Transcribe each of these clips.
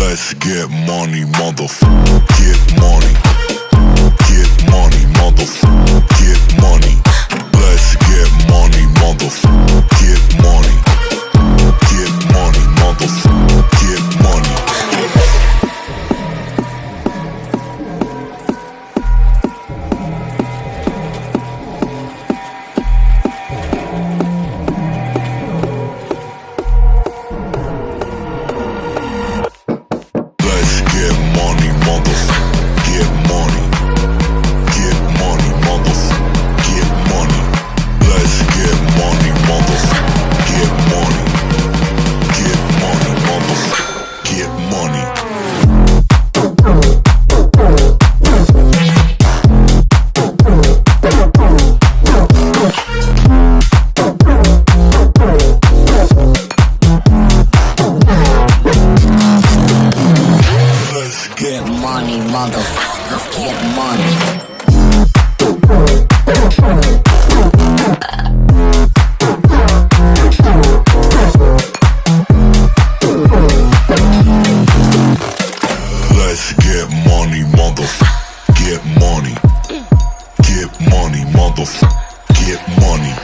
Let's get money, motherfucker. Get money. Get money, motherfucker. Get money. Let's get money, motherfucker. Get money. Get money, motherfucker. Get money. Get money, motherfucker, get money. Let's get money, motherfucker. Get money. Get money, motherfucker. Get money. Let's get money, motherfucker. Get money. Get money, motherfucker. Get money.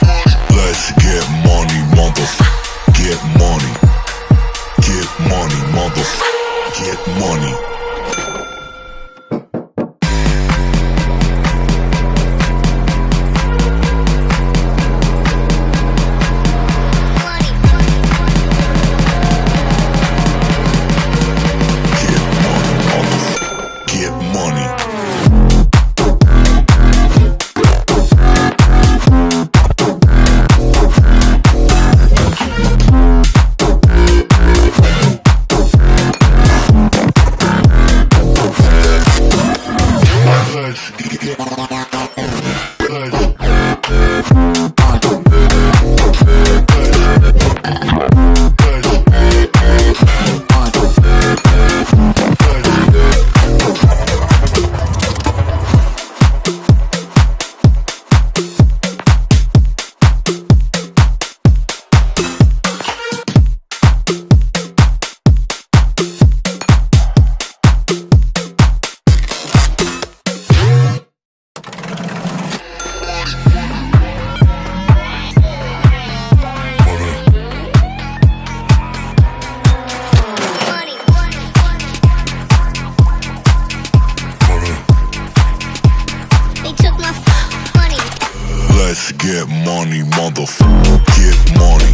Let's get money, motherfucker. Get money.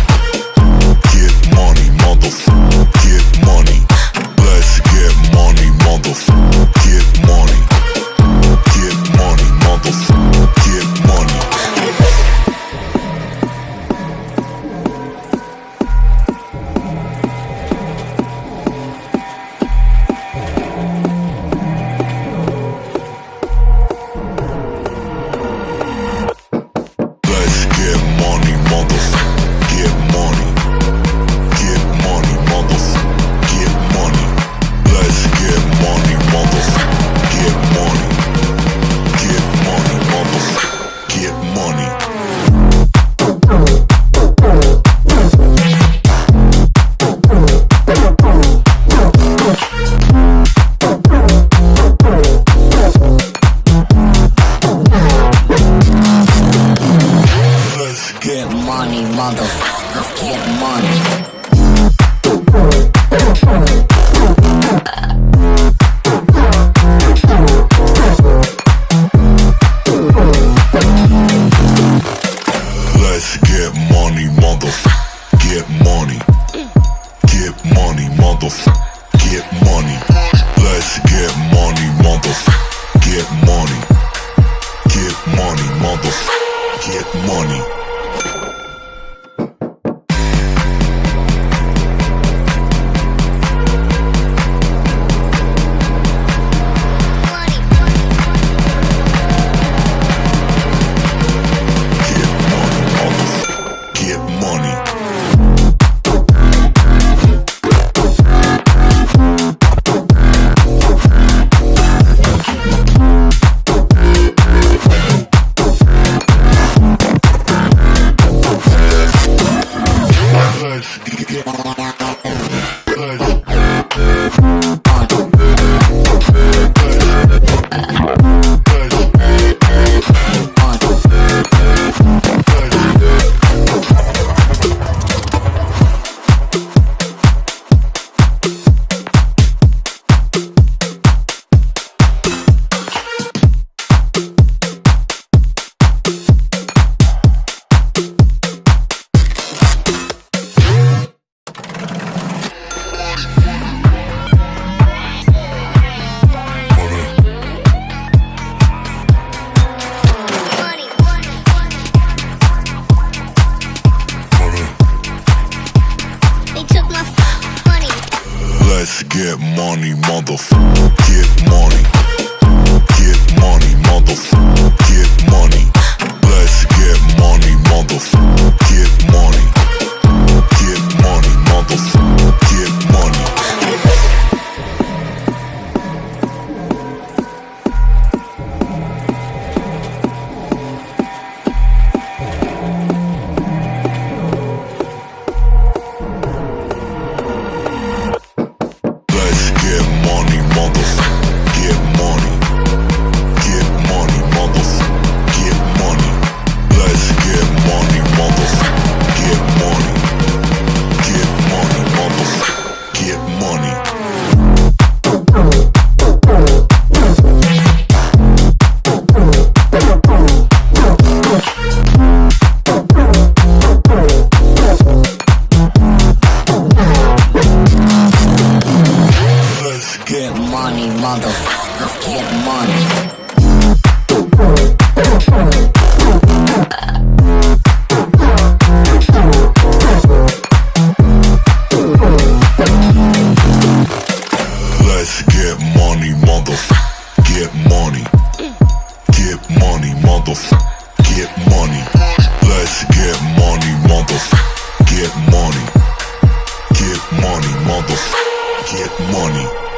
Get money, motherfucker. Get money. Let's get money, motherfucker. Get money. Get money, motherfucker. Get money. Get money, motherfucker, get money. Let's get money, motherfucker. Get money. Get money, motherfucker. Get money. Let's get money, motherfucker. Get money. Get money, motherfucker. Get money. Let's Let's get money, motherfucker. Get money. Get money, motherfucker. Get money. Let's get money, motherfucker. Get money. Get money, motherfucker. Get money. Let's get money, motherfucker. Get money. Get money, motherfucker. Get money. Let's get money, motherfucker. Get money. Get money, motherfucker. Get money. Let's get Money, motherfucker, get money. Let's get money, motherfucker. Get money. Get money, motherfucker. Get money. Let's get money, motherfucker. Get money. Get money, motherfucker. Get money.